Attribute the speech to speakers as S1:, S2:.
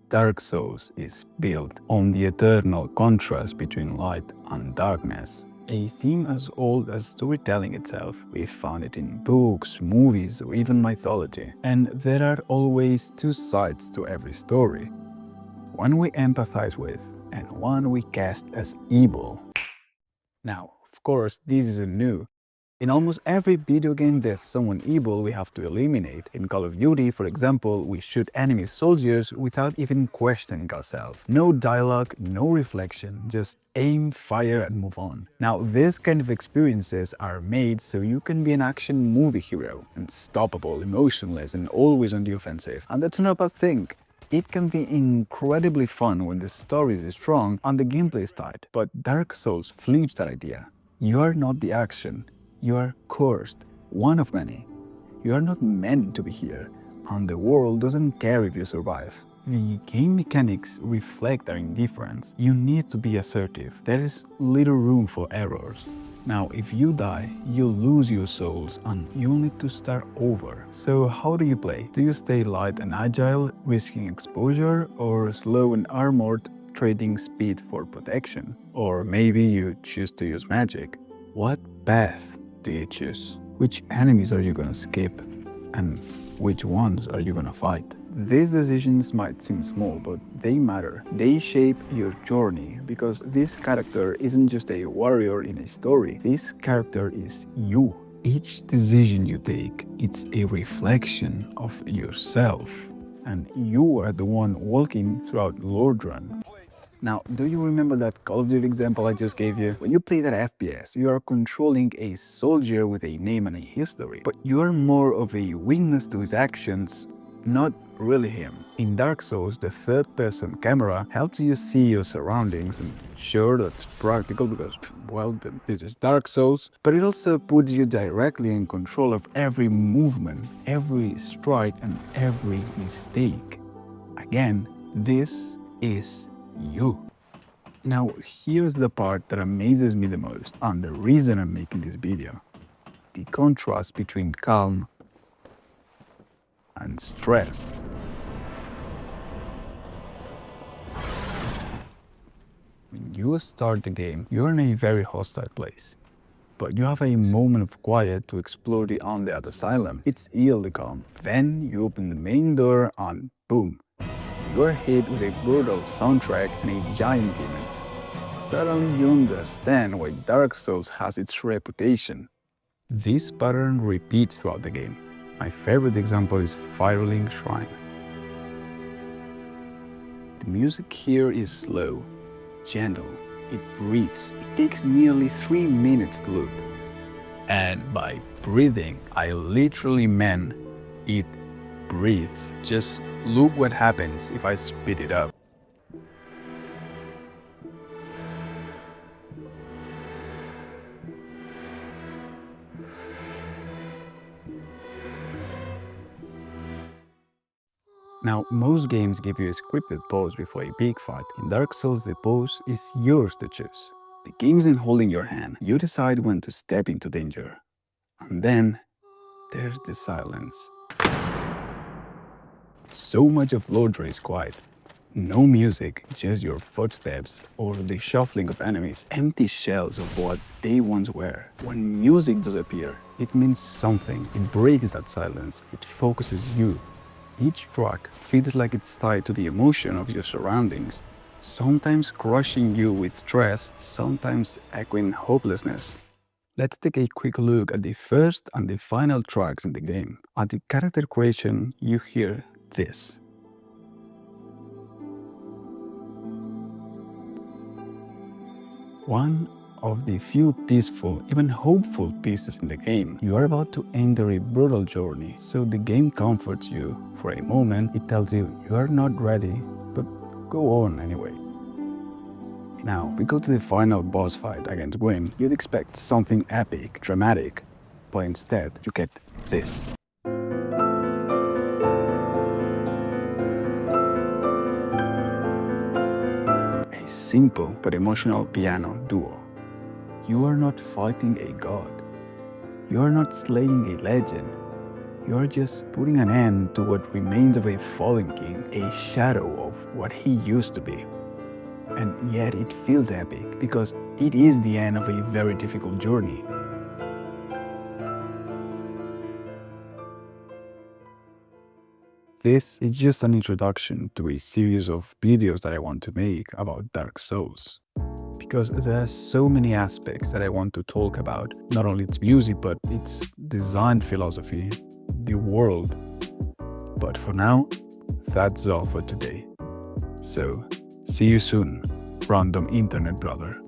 S1: Dark Souls is built on the eternal contrast between light and darkness. A theme as old as storytelling itself. We found it in books, movies, or even mythology. And there are always two sides to every story. One we empathize with, and one we cast as evil. Now, of course, this isn't new. In almost every video game there's someone evil we have to eliminate. In Call of Duty, for example, we shoot enemy soldiers without even questioning ourselves. No dialogue, no reflection, just aim, fire and move on. Now, these kind of experiences are made so you can be an action movie hero, unstoppable, emotionless and always on the offensive. And that's not a bad thing. It can be incredibly fun when the story is strong and the gameplay is tight. But Dark Souls flips that idea. You are not the action. You are cursed, one of many. You are not meant to be here, and the world doesn't care if you survive. The game mechanics reflect our indifference. You need to be assertive. There is little room for errors. Now, if you die, you lose your souls and you'll need to start over. So how do you play? Do you stay light and agile, risking exposure, or slow and armored, trading speed for protection? Or maybe you choose to use magic. What path do you choose? Which enemies are you gonna skip? And which ones are you gonna fight? These decisions might seem small, but they matter. They shape your journey because this character isn't just a warrior in a story. This character is you. Each decision you take, it's a reflection of yourself. And you are the one walking throughout Lordran. Now, do you remember that Call of Duty example I just gave you? When you play that FPS, you are controlling a soldier with a name and a history, but you are more of a witness to his actions, not really him. In Dark Souls, the third-person camera helps you see your surroundings, and sure, that's practical because, well, this is Dark Souls, but it also puts you directly in control of every movement, every strike, and every mistake. Again, this is you. Now, here's the part that amazes me the most, and the reason I'm making this video. The contrast between calm and stress. When you start the game, you're in a very hostile place. But you have a moment of quiet to explore the undead asylum. It's eerily calm. Then you open the main door and boom, you're hit with a brutal soundtrack and a giant demon. Suddenly you understand why Dark Souls has its reputation. This pattern repeats throughout the game. My favorite example is Firelink Shrine. The music here is slow, gentle, it breathes. It takes nearly 3 minutes to loop. And by breathing, I literally meant it breathes. Just look what happens if I speed it up. Now, most games give you a scripted pause before a big fight. In Dark Souls, the pause is yours to choose. The game isn't holding your hand. You decide when to step into danger. And then, there's the silence. So much of Lordran is quiet. No music, just your footsteps or the shuffling of enemies, empty shells of what they once were. When music does appear, it means something. It breaks that silence. It focuses you. Each track feels like it's tied to the emotion of your surroundings, sometimes crushing you with stress, sometimes echoing hopelessness. Let's take a quick look at the first and the final tracks in the game. At the character creation, you hear this. One of the few peaceful, even hopeful pieces in the game. You are about to enter a brutal journey, so the game comforts you. For a moment, it tells you you are not ready, but go on anyway. Now, if we go to the final boss fight against Gwyn, you'd expect something epic, dramatic, but instead you get this. A simple but emotional piano duo. You are not fighting a god. You are not slaying a legend. You are just putting an end to what remains of a fallen king, a shadow of what he used to be. And yet it feels epic because it is the end of a very difficult journey. This is just an introduction to a series of videos that I want to make about Dark Souls. Because there are so many aspects that I want to talk about, not only its music, but its design philosophy, the world. But for now, that's all for today. So, see you soon, random internet brother.